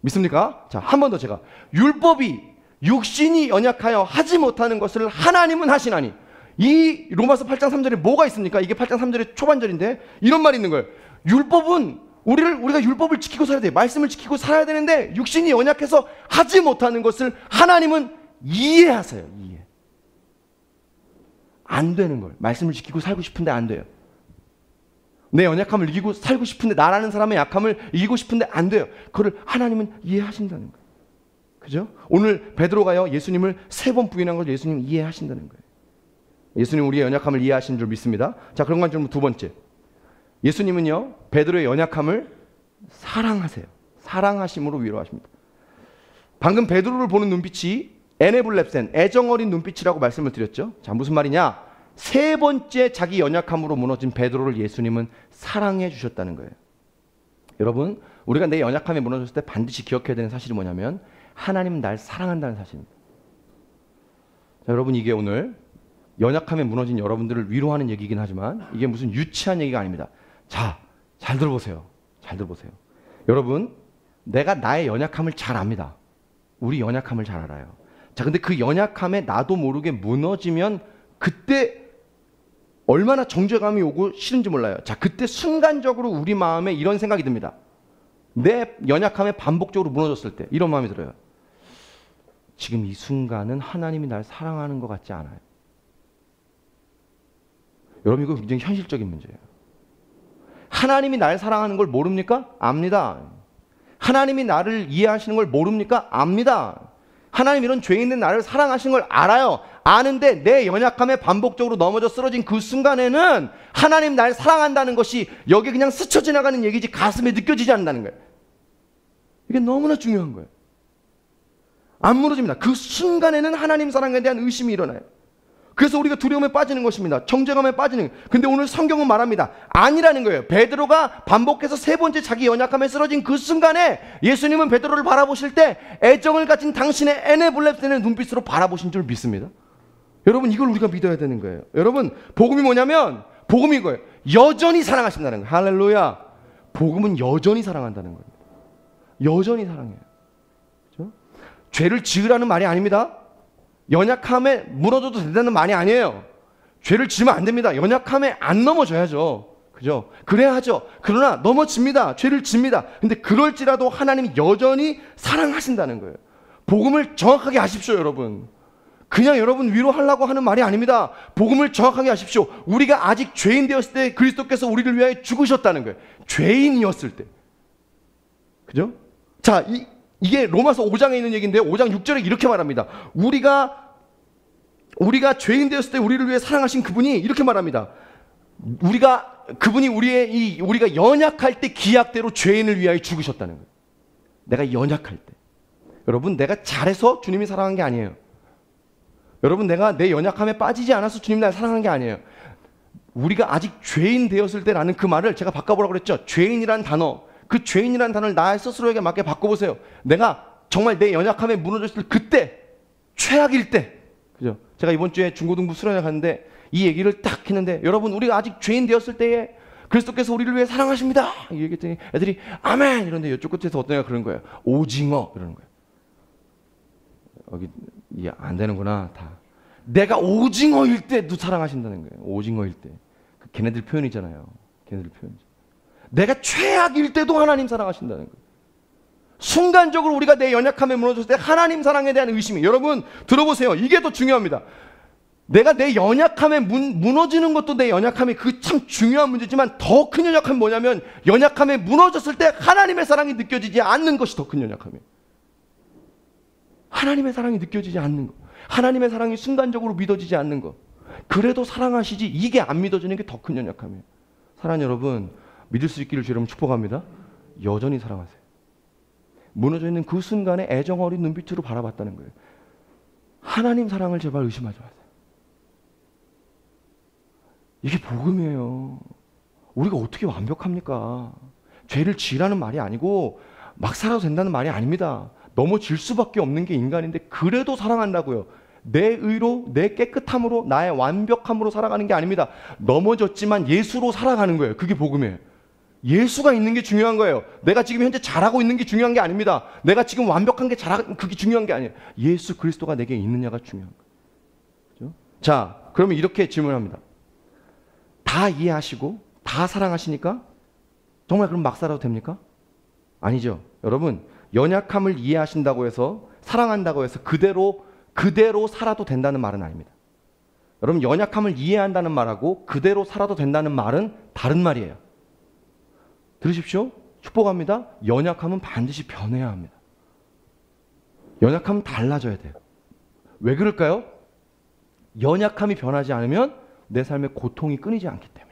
믿습니까? 자, 한 번 더 제가. 율법이 육신이 연약하여 하지 못하는 것을 하나님은 하시나니. 이 로마서 8장 3절에 뭐가 있습니까? 이게 8장 3절의 초반절인데 이런 말이 있는 거예요. 율법은 우리가 율법을 지키고 살아야 돼. 말씀을 지키고 살아야 되는데 육신이 연약해서 하지 못하는 것을 하나님은 이해하세요. 이해. 안 되는 걸. 말씀을 지키고 살고 싶은데 안 돼요. 내 연약함을 이기고 살고 싶은데 나라는 사람의 약함을 이기고 싶은데 안 돼요. 그걸 하나님은 이해하신다는 거예요. 그죠? 오늘 베드로가요 예수님을 3번 부인한 걸 예수님 이해하신다는 거예요. 예수님 우리의 연약함을 이해하시는 줄 믿습니다. 자, 그런 건 좀 두 번째. 예수님은요 베드로의 연약함을 사랑하세요. 사랑하심으로 위로하십니다. 방금 베드로를 보는 눈빛이 에네블렙센, 애정어린 눈빛이라고 말씀을 드렸죠. 자, 무슨 말이냐? 3번째 자기 연약함으로 무너진 베드로를 예수님은 사랑해 주셨다는 거예요. 여러분, 우리가 내 연약함에 무너졌을 때 반드시 기억해야 되는 사실이 뭐냐면 하나님은 날 사랑한다는 사실입니다. 자, 여러분 이게 오늘 연약함에 무너진 여러분들을 위로하는 얘기긴 하지만 이게 무슨 유치한 얘기가 아닙니다. 자, 잘 들어보세요. 잘 들어보세요. 여러분, 내가 나의 연약함을 잘 압니다. 우리 연약함을 잘 알아요. 자, 근데 그 연약함에 나도 모르게 무너지면 그때 얼마나 정죄감이 오고 싫은지 몰라요. 자, 그때 순간적으로 우리 마음에 이런 생각이 듭니다. 내 연약함에 반복적으로 무너졌을 때 이런 마음이 들어요. 지금 이 순간은 하나님이 날 사랑하는 것 같지 않아요. 여러분 이거 굉장히 현실적인 문제예요. 하나님이 날 사랑하는 걸 모릅니까? 압니다. 하나님이 나를 이해하시는 걸 모릅니까? 압니다. 하나님 이런 죄 있는 나를 사랑하시는 걸 알아요. 아는데 내 연약함에 반복적으로 넘어져 쓰러진 그 순간에는 하나님 날 사랑한다는 것이 여기에 그냥 스쳐 지나가는 얘기지 가슴에 느껴지지 않는다는 거예요. 이게 너무나 중요한 거예요. 안 무너집니다. 그 순간에는 하나님 사랑에 대한 의심이 일어나요. 그래서 우리가 두려움에 빠지는 것입니다. 정죄감에 빠지는 거예요. 근데 오늘 성경은 말합니다. 아니라는 거예요. 베드로가 반복해서 3번째 자기 연약함에 쓰러진 그 순간에 예수님은 베드로를 바라보실 때 애정을 가진 당신의 에네블렙센의 눈빛으로 바라보신 줄 믿습니다. 여러분 이걸 우리가 믿어야 되는 거예요. 여러분 복음이 뭐냐면 복음이 이거예요. 여전히 사랑하신다는 거예요. 할렐루야. 복음은 여전히 사랑한다는 거예요. 여전히 사랑해요. 그렇죠? 죄를 지으라는 말이 아닙니다. 연약함에 무너져도 된다는 말이 아니에요. 죄를 지으면 안 됩니다. 연약함에 안 넘어져야죠. 그죠? 그래야 하죠. 그러나 넘어집니다. 죄를 집니다. 근데 그럴지라도 하나님이 여전히 사랑하신다는 거예요. 복음을 정확하게 아십시오, 여러분. 그냥 여러분 위로하려고 하는 말이 아닙니다. 복음을 정확하게 아십시오. 우리가 아직 죄인 되었을 때 그리스도께서 우리를 위하여 죽으셨다는 거예요. 죄인이었을 때. 그죠? 자, 이게 로마서 5장에 있는 얘기인데요. 5장 6절에 이렇게 말합니다. 우리가 죄인 되었을 때 우리를 위해 사랑하신 그분이 이렇게 말합니다. 그분이 우리가 연약할 때 기약대로 죄인을 위하여 죽으셨다는 거예요. 내가 연약할 때. 여러분, 내가 잘해서 주님이 사랑한 게 아니에요. 여러분, 내가 내 연약함에 빠지지 않아서 주님 나를 사랑한 게 아니에요. 우리가 아직 죄인 되었을 때라는 그 말을 제가 바꿔보라고 그랬죠. 죄인이란 단어, 그 죄인이란 단어를 나의 스스로에게 맞게 바꿔보세요. 내가 정말 내 연약함에 무너졌을 때, 그때, 최악일 때, 그죠? 제가 이번 주에 중고등부 수련회 갔는데 이 얘기를 딱 했는데, 여러분, 우리가 아직 죄인 되었을 때에 그리스도께서 우리를 위해 사랑하십니다. 이 얘기했더니 애들이 아멘 이런데 이쪽 끝에서 어떤 애가 그런 거예요. 오징어 이러는 거예요. 여기 이해 안 되는구나. 다 내가 오징어일 때도 사랑하신다는 거예요. 오징어일 때. 걔네들 표현이잖아요. 걔네들 표현이죠. 내가 최악일 때도 하나님 사랑하신다는 거예요. 순간적으로 우리가 내 연약함에 무너졌을 때 하나님 사랑에 대한 의심이, 여러분 들어보세요. 이게 더 중요합니다. 내가 내 연약함에 무너지는 것도 내 연약함이 그 참 중요한 문제지만 더 큰 연약함이 뭐냐면, 연약함에 무너졌을 때 하나님의 사랑이 느껴지지 않는 것이 더 큰 연약함이에요. 하나님의 사랑이 느껴지지 않는 것, 하나님의 사랑이 순간적으로 믿어지지 않는 것, 그래도 사랑하시지, 이게 안 믿어지는 게 더 큰 연약함이에요. 사랑하는 여러분, 믿을 수 있기를 주여 축복합니다. 여전히 사랑하세요. 무너져 있는 그 순간에 애정 어린 눈빛으로 바라봤다는 거예요. 하나님 사랑을 제발 의심하지 마세요. 이게 복음이에요. 우리가 어떻게 완벽합니까? 죄를 지으라는 말이 아니고 막 살아도 된다는 말이 아닙니다. 넘어질 수밖에 없는 게 인간인데 그래도 사랑한다고요. 내 의로, 내 깨끗함으로, 나의 완벽함으로 살아가는 게 아닙니다. 넘어졌지만 예수로 살아가는 거예요. 그게 복음이에요. 예수가 있는 게 중요한 거예요. 내가 지금 현재 잘하고 있는 게 중요한 게 아닙니다. 내가 지금 완벽한 게 그게 중요한 게 아니에요. 예수 그리스도가 내게 있느냐가 중요한 거예요. 그렇죠? 자, 그러면 이렇게 질문합니다. 다 이해하시고 다 사랑하시니까 정말 그럼 막 살아도 됩니까? 아니죠. 여러분, 연약함을 이해하신다고 해서, 사랑한다고 해서 그대로 살아도 된다는 말은 아닙니다. 여러분, 연약함을 이해한다는 말하고 그대로 살아도 된다는 말은 다른 말이에요. 들으십시오. 축복합니다. 연약함은 반드시 변해야 합니다. 연약함은 달라져야 돼요. 왜 그럴까요? 연약함이 변하지 않으면 내 삶의 고통이 끊이지 않기 때문입니다.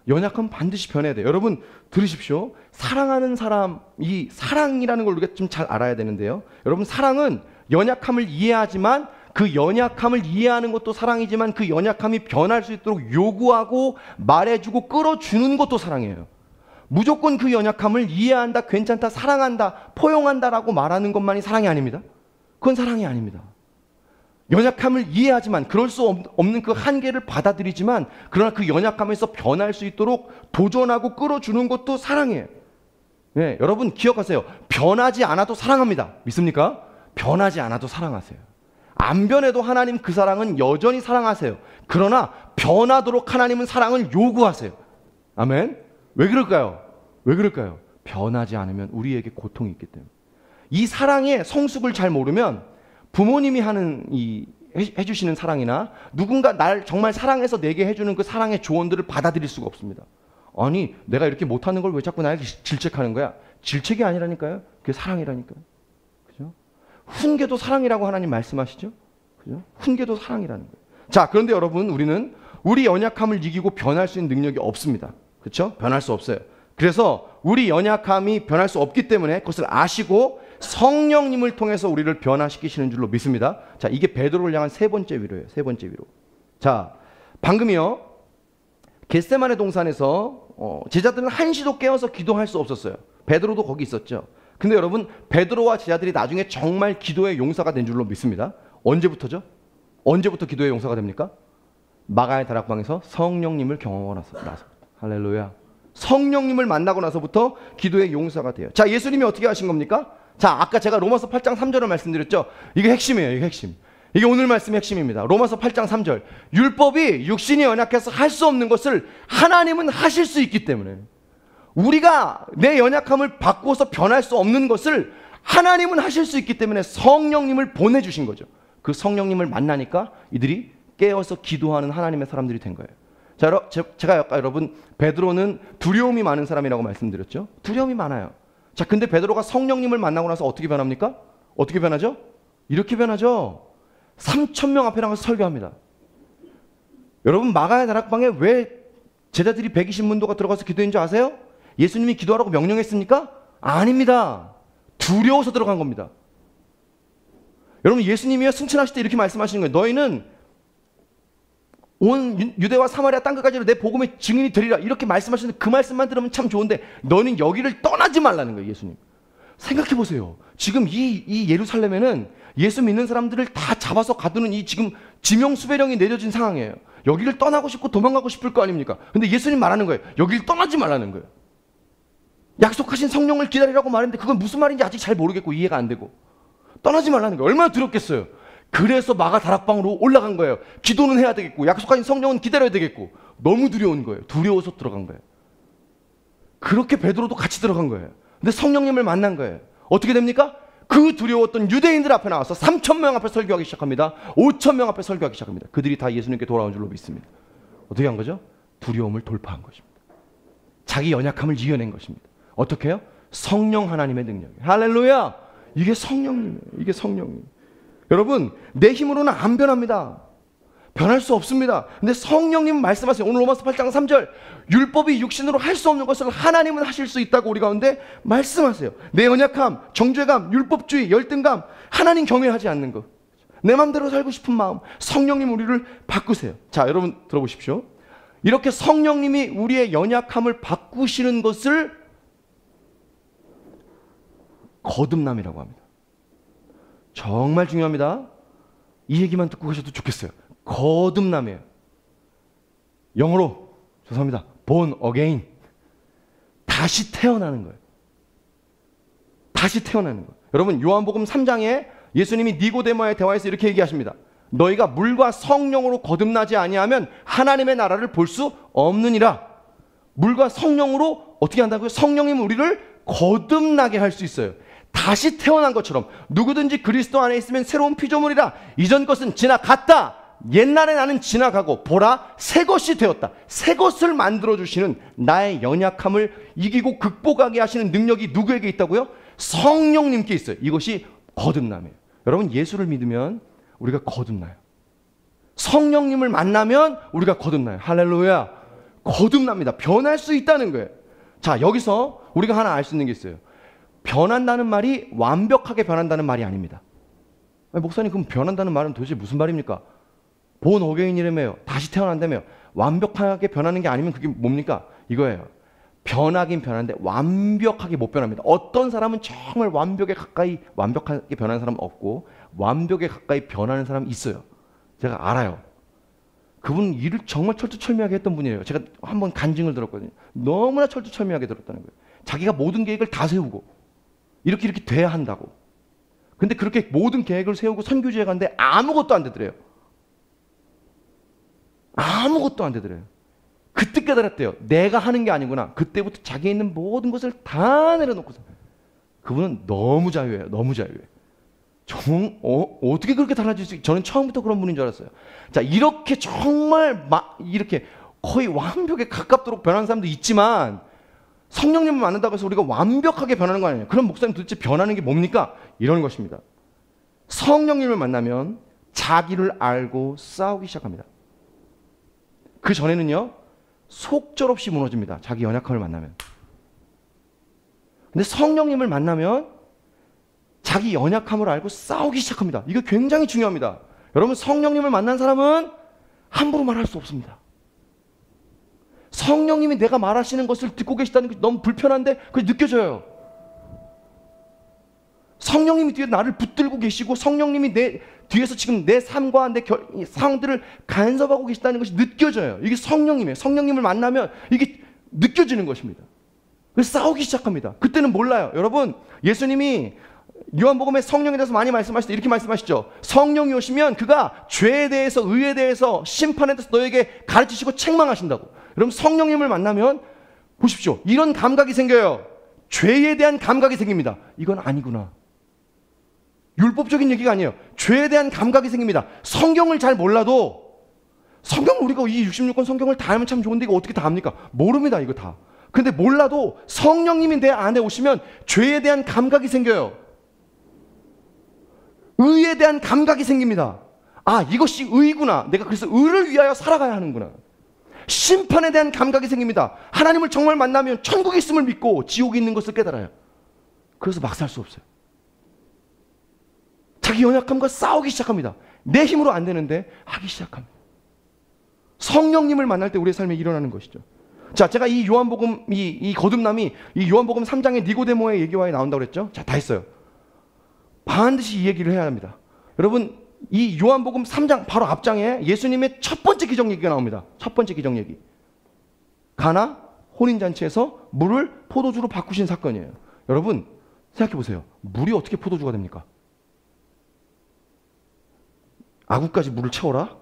연약함은 반드시 변해야 돼요. 여러분 들으십시오. 사랑하는 사람이, 사랑이라는 걸 우리가 좀 잘 알아야 되는데요. 여러분, 사랑은 연약함을 이해하지만, 그 연약함을 이해하는 것도 사랑이지만 그 연약함이 변할 수 있도록 요구하고 말해주고 끌어주는 것도 사랑이에요. 무조건 그 연약함을 이해한다, 괜찮다, 사랑한다, 포용한다라고 말하는 것만이 사랑이 아닙니다. 그건 사랑이 아닙니다. 연약함을 이해하지만, 그럴 수 없는 그 한계를 받아들이지만, 그러나 그 연약함에서 변할 수 있도록 도전하고 끌어주는 것도 사랑이에요. 네, 여러분 기억하세요. 변하지 않아도 사랑합니다. 믿습니까? 변하지 않아도 사랑하세요. 안 변해도 하나님 그 사랑은 여전히 사랑하세요. 그러나 변하도록 하나님은 사랑을 요구하세요. 아멘. 왜 그럴까요? 왜 그럴까요? 변하지 않으면 우리에게 고통이 있기 때문에. 이 사랑의 성숙을 잘 모르면 부모님이 하는 해주시는 사랑이나 누군가 날 정말 사랑해서 내게 해주는 그 사랑의 조언들을 받아들일 수가 없습니다. 아니, 내가 이렇게 못하는 걸 왜 자꾸 나에게 질책하는 거야? 질책이 아니라니까요. 그게 사랑이라니까요. 그죠? 훈계도 사랑이라고 하나님 말씀하시죠? 그죠? 훈계도 사랑이라는 거예요. 자, 그런데 여러분, 우리는 우리 연약함을 이기고 변할 수 있는 능력이 없습니다. 그렇죠? 변할 수 없어요. 그래서 우리 연약함이 변할 수 없기 때문에 그것을 아시고 성령님을 통해서 우리를 변화시키시는 줄로 믿습니다. 자, 이게 베드로를 향한 세 번째 위로예요. 세 번째 위로. 자, 방금이요, 겟세마네 동산에서 제자들은 한시도 깨어서 기도할 수 없었어요. 베드로도 거기 있었죠. 근데 여러분, 베드로와 제자들이 나중에 정말 기도의 용사가 된 줄로 믿습니다. 언제부터죠? 언제부터 기도의 용사가 됩니까? 마가의 다락방에서 성령님을 경험하고 나서. 할렐루야. 성령님을 만나고 나서부터 기도의 용사가 돼요. 자, 예수님이 어떻게 하신 겁니까? 자, 아까 제가 로마서 8장 3절을 말씀드렸죠. 이게 핵심이에요. 이게 핵심. 이게 오늘 말씀의 핵심입니다. 로마서 8장 3절. 율법이 육신이 연약해서 할 수 없는 것을 하나님은 하실 수 있기 때문에, 우리가 내 연약함을 바꾸어서 변할 수 없는 것을 하나님은 하실 수 있기 때문에 성령님을 보내주신 거죠. 그 성령님을 만나니까 이들이 깨어서 기도하는 하나님의 사람들이 된 거예요. 자, 제가 아까 여러분 베드로는 두려움이 많은 사람이라고 말씀드렸죠. 두려움이 많아요. 자, 근데 베드로가 성령님을 만나고 나서 어떻게 변합니까? 어떻게 변하죠? 이렇게 변하죠. 3,000명 앞에 나가서 설교합니다. 여러분, 마가의 다락방에 왜 제자들이 120문도가 들어가서 기도한 줄 아세요? 예수님이 기도하라고 명령했습니까? 아닙니다. 두려워서 들어간 겁니다. 여러분, 예수님이요 승천하실 때 이렇게 말씀하시는 거예요. 너희는 온 유대와 사마리아 땅끝까지 내 복음의 증인이 되리라, 이렇게 말씀하시는데 그 말씀만 들으면 참 좋은데 너는 여기를 떠나지 말라는 거예요. 예수님 생각해 보세요. 지금 이 예루살렘에는 예수 믿는 사람들을 다 잡아서 가두는 이 지금 지명수배령이 내려진 상황이에요. 여기를 떠나고 싶고 도망가고 싶을 거 아닙니까? 근데 예수님 말하는 거예요. 여기를 떠나지 말라는 거예요. 약속하신 성령을 기다리라고 말했는데 그건 무슨 말인지 아직 잘 모르겠고 이해가 안 되고, 떠나지 말라는 거예요. 얼마나 두렵겠어요. 그래서 마가 다락방으로 올라간 거예요. 기도는 해야 되겠고 약속하신 성령은 기다려야 되겠고, 너무 두려운 거예요. 두려워서 들어간 거예요. 그렇게 베드로도 같이 들어간 거예요. 근데 성령님을 만난 거예요. 어떻게 됩니까? 그 두려웠던 유대인들 앞에 나와서 3,000명 앞에 설교하기 시작합니다. 5,000명 앞에 설교하기 시작합니다. 그들이 다 예수님께 돌아온 줄로 믿습니다. 어떻게 한 거죠? 두려움을 돌파한 것입니다. 자기 연약함을 이겨낸 것입니다. 어떻게 해요? 성령 하나님의 능력이에요. 할렐루야! 이게 성령님이에요. 이게 성령님. 여러분, 내 힘으로는 안 변합니다. 변할 수 없습니다. 근데 성령님은 말씀하세요. 오늘 로마서 8장 3절. 율법이 육신으로 할 수 없는 것을 하나님은 하실 수 있다고 우리 가운데 말씀하세요. 내 연약함, 정죄감, 율법주의, 열등감, 하나님 경외하지 않는 것, 내 마음대로 살고 싶은 마음, 성령님 우리를 바꾸세요. 자, 여러분 들어보십시오. 이렇게 성령님이 우리의 연약함을 바꾸시는 것을 거듭남이라고 합니다. 정말 중요합니다. 이 얘기만 듣고 가셔도 좋겠어요. 거듭남이에요. 영어로 죄송합니다. born again. 다시 태어나는 거예요. 다시 태어나는 거예요. 여러분, 요한복음 3장에 예수님이 니고데모와의 대화에서 이렇게 얘기하십니다. 너희가 물과 성령으로 거듭나지 아니하면 하나님의 나라를 볼 수 없느니라. 물과 성령으로 어떻게 한다고요? 성령님은 우리를 거듭나게 할 수 있어요. 다시 태어난 것처럼 누구든지 그리스도 안에 있으면 새로운 피조물이라. 이전 것은 지나갔다. 옛날에 나는 지나가고 보라 새 것이 되었다. 새 것을 만들어주시는 나의 연약함을 이기고 극복하게 하시는 능력이 누구에게 있다고요? 성령님께 있어요. 이것이 거듭남이에요. 여러분, 예수를 믿으면 우리가 거듭나요. 성령님을 만나면 우리가 거듭나요. 할렐루야. 거듭납니다. 변할 수 있다는 거예요. 자, 여기서 우리가 하나 알 수 있는 게 있어요. 변한다는 말이 완벽하게 변한다는 말이 아닙니다. 목사님, 그럼 변한다는 말은 도대체 무슨 말입니까? 본 어게인이라며요. 다시 태어난다며요. 완벽하게 변하는 게 아니면 그게 뭡니까? 이거예요. 변하긴 변하는데 완벽하게 못 변합니다. 어떤 사람은 정말 완벽하게 변하는 사람은 없고 완벽에 가까이 변하는 사람이 있어요. 제가 알아요. 그분은 일을 정말 철두철미하게 했던 분이에요. 제가 한번 간증을 들었거든요. 너무나 철두철미하게 들었다는 거예요. 자기가 모든 계획을 다 세우고 이렇게 돼야 한다고. 근데 그렇게 모든 계획을 세우고 선교지에 갔는데 아무것도 안 되더래요. 아무것도 안 되더래요. 그때 깨달았대요. 내가 하는 게 아니구나. 그때부터 자기에 있는 모든 것을 다 내려놓고서. 그분은 너무 자유해요. 너무 자유해. 어떻게 그렇게 달라질 수 있지? 저는 처음부터 그런 분인 줄 알았어요. 자, 이렇게 정말 이렇게 거의 완벽에 가깝도록 변하는 사람도 있지만 성령님을 만난다고 해서 우리가 완벽하게 변하는 거 아니에요. 그럼 목사님 도대체 변하는 게 뭡니까? 이런 것입니다. 성령님을 만나면 자기를 알고 싸우기 시작합니다. 그 전에는요, 속절없이 무너집니다. 자기 연약함을 만나면. 근데 성령님을 만나면 자기 연약함을 알고 싸우기 시작합니다. 이거 굉장히 중요합니다. 여러분, 성령님을 만난 사람은 함부로 말할 수 없습니다. 성령님이 내가 말하시는 것을 듣고 계시다는 게 너무 불편한데 그게 느껴져요. 성령님이 뒤에 나를 붙들고 계시고 성령님이 내 뒤에서 지금 내 삶과 내 상황들을 간섭하고 계시다는 것이 느껴져요. 이게 성령님이에요. 성령님을 만나면 이게 느껴지는 것입니다. 그래서 싸우기 시작합니다. 그때는 몰라요. 여러분, 예수님이 요한복음에 성령에 대해서 많이 말씀하실 때 이렇게 말씀하시죠. 성령이 오시면 그가 죄에 대해서, 의에 대해서, 심판에 대해서 너에게 가르치시고 책망하신다고. 여러분, 성령님을 만나면 보십시오. 이런 감각이 생겨요. 죄에 대한 감각이 생깁니다. 이건 아니구나. 율법적인 얘기가 아니에요. 죄에 대한 감각이 생깁니다. 성경을 잘 몰라도, 성경 우리가 이 66권 성경을 다 알면 참 좋은데 이거 어떻게 다 압니까? 모릅니다, 이거 다. 근데 몰라도 성령님이 내 안에 오시면 죄에 대한 감각이 생겨요. 의에 대한 감각이 생깁니다. 아, 이것이 의구나. 내가 그래서 의를 위하여 살아가야 하는구나. 심판에 대한 감각이 생깁니다. 하나님을 정말 만나면 천국이 있음을 믿고 지옥이 있는 것을 깨달아요. 그래서 막 살 수 없어요. 자기 연약함과 싸우기 시작합니다. 내 힘으로 안 되는데 하기 시작합니다. 성령님을 만날 때 우리의 삶에 일어나는 것이죠. 자, 제가 이 요한복음, 이 거듭남이 이 요한복음 3장의 니고데모의 얘기와 나온다고 그랬죠? 자, 다 했어요. 반드시 이 얘기를 해야 합니다. 여러분, 이 요한복음 3장 바로 앞장에 예수님의 첫 번째 기적 얘기가 나옵니다. 첫 번째 기적 얘기. 가나 혼인잔치에서 물을 포도주로 바꾸신 사건이에요. 여러분, 생각해 보세요. 물이 어떻게 포도주가 됩니까? 아구까지 물을 채워라?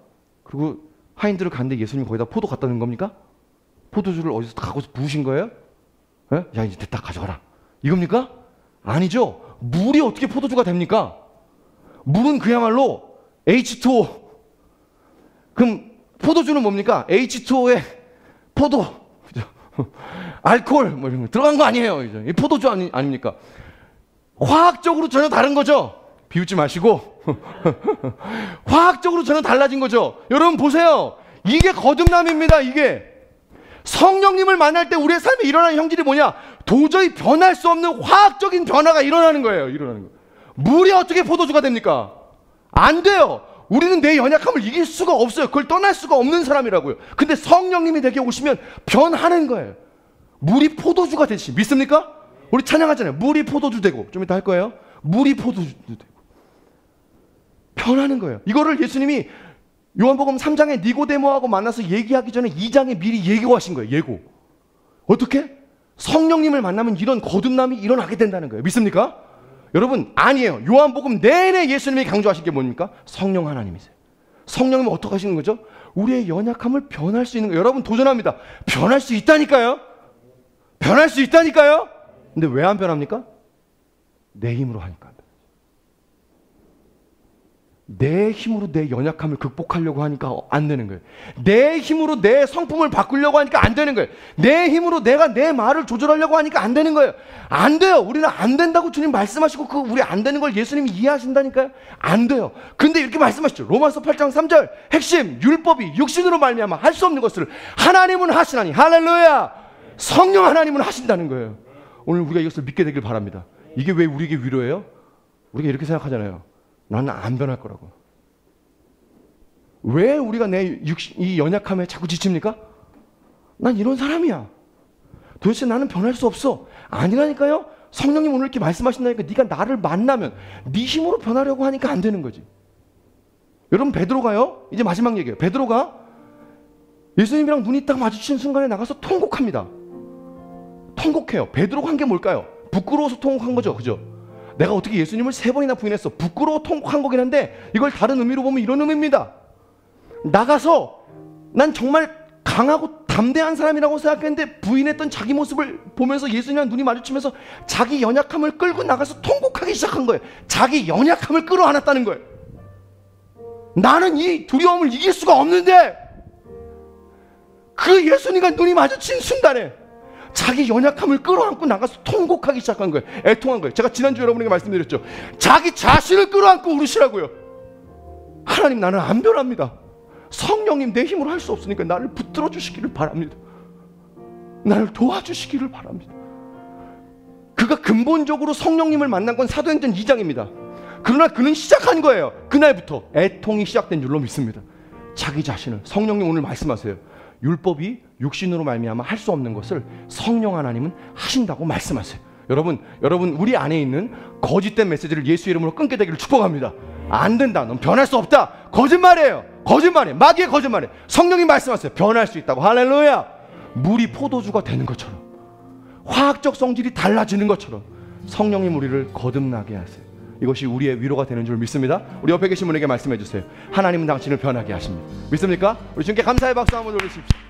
그리고 하인들을 갔는데 예수님이 거기다 포도 갖다 넣은 겁니까? 포도주를 어디서 가고서 부으신 거예요? 에? 야, 이제 됐다, 가져가라. 이겁니까? 아니죠. 물이 어떻게 포도주가 됩니까? 물은 그야말로 H2O. 그럼 포도주는 뭡니까? H2O에 포도, 알코올 뭐 이런 거 들어간 거 아니에요. 이 포도주 아닙니까? 화학적으로 전혀 다른 거죠. 비웃지 마시고. 화학적으로 전혀 달라진 거죠. 여러분 보세요. 이게 거듭남입니다. 이게. 성령님을 만날 때 우리의 삶에 일어나는 형질이 뭐냐? 도저히 변할 수 없는 화학적인 변화가 일어나는 거예요. 일어나는 거. 물이 어떻게 포도주가 됩니까? 안 돼요. 우리는 내 연약함을 이길 수가 없어요. 그걸 떠날 수가 없는 사람이라고요. 근데 성령님이 내게 오시면 변하는 거예요. 물이 포도주가 되시. 믿습니까? 우리 찬양하잖아요. 물이 포도주 되고. 좀 이따 할 거예요. 물이 포도주 되고. 변하는 거예요. 이거를 예수님이 요한복음 3장에 니고데모하고 만나서 얘기하기 전에 2장에 미리 예고하신 거예요. 예고. 어떻게? 성령님을 만나면 이런 거듭남이 일어나게 된다는 거예요. 믿습니까? 여러분, 아니에요. 요한복음 내내 예수님이 강조하신 게 뭡니까? 성령 하나님이세요. 성령님은 어떻게 하시는 거죠? 우리의 연약함을 변할 수 있는 거예요. 여러분 도전합니다. 변할 수 있다니까요. 변할 수 있다니까요. 근데 왜 안 변합니까? 내 힘으로 하니까 안 변하죠. 내 힘으로 내 연약함을 극복하려고 하니까 안 되는 거예요. 내 힘으로 내 성품을 바꾸려고 하니까 안 되는 거예요. 내 힘으로 내가 내 말을 조절하려고 하니까 안 되는 거예요. 안 돼요. 우리는 안 된다고 주님 말씀하시고 그 우리 안 되는 걸 예수님이 이해하신다니까요. 안 돼요. 근데 이렇게 말씀하시죠. 로마서 8장 3절 핵심 율법이 육신으로 말미암아 할 수 없는 것을 하나님은 하시나니 할렐루야. 성령 하나님은 하신다는 거예요. 오늘 우리가 이것을 믿게 되길 바랍니다. 이게 왜 우리에게 위로예요? 우리가 이렇게 생각하잖아요. 나는 안 변할 거라고. 왜 우리가 이 연약함에 자꾸 지칩니까? 난 이런 사람이야. 도대체 나는 변할 수 없어. 아니라니까요. 성령님 오늘 이렇게 말씀하신다니까 네가 나를 만나면 네 힘으로 변하려고 하니까 안 되는 거지. 여러분 베드로가요. 이제 마지막 얘기예요. 베드로가 예수님이랑 눈이 딱 마주친 순간에 나가서 통곡합니다. 통곡해요. 베드로가 한 게 뭘까요? 부끄러워서 통곡한 거죠. 그죠? 내가 어떻게 예수님을 3번이나 부인했어. 부끄러워 통곡한 거긴 한데 이걸 다른 의미로 보면 이런 의미입니다. 나가서 난 정말 강하고 담대한 사람이라고 생각했는데 부인했던 자기 모습을 보면서 예수님이랑 눈이 마주치면서 자기 연약함을 끌고 나가서 통곡하기 시작한 거예요. 자기 연약함을 끌어안았다는 거예요. 나는 이 두려움을 이길 수가 없는데 그 예수님과 눈이 마주친 순간에 자기 연약함을 끌어안고 나가서 통곡하기 시작한 거예요. 애통한 거예요. 제가 지난주 여러분에게 말씀드렸죠. 자기 자신을 끌어안고 울으시라고요. 하나님 나는 안 변합니다. 성령님 내 힘으로 할 수 없으니까 나를 붙들어 주시기를 바랍니다. 나를 도와주시기를 바랍니다. 그가 근본적으로 성령님을 만난 건 사도행전 2장입니다. 그러나 그는 시작한 거예요. 그날부터 애통이 시작된 줄로 믿습니다. 자기 자신을 성령님 오늘 말씀하세요. 율법이 육신으로 말미암아 할 수 없는 것을 성령 하나님은 하신다고 말씀하세요. 여러분 우리 안에 있는 거짓된 메시지를 예수 이름으로 끊게 되기를 축복합니다. 안 된다. 넌 변할 수 없다. 거짓말이에요. 거짓말이에요. 마귀의 거짓말이에요. 성령님 말씀하세요. 변할 수 있다고. 할렐루야. 물이 포도주가 되는 것처럼, 화학적 성질이 달라지는 것처럼 성령님 우리를 거듭나게 하세요. 이것이 우리의 위로가 되는 줄 믿습니다. 우리 옆에 계신 분에게 말씀해 주세요. 하나님은 당신을 변하게 하십니다. 믿습니까? 우리 주님께 감사의 박수 한번 올리십시오.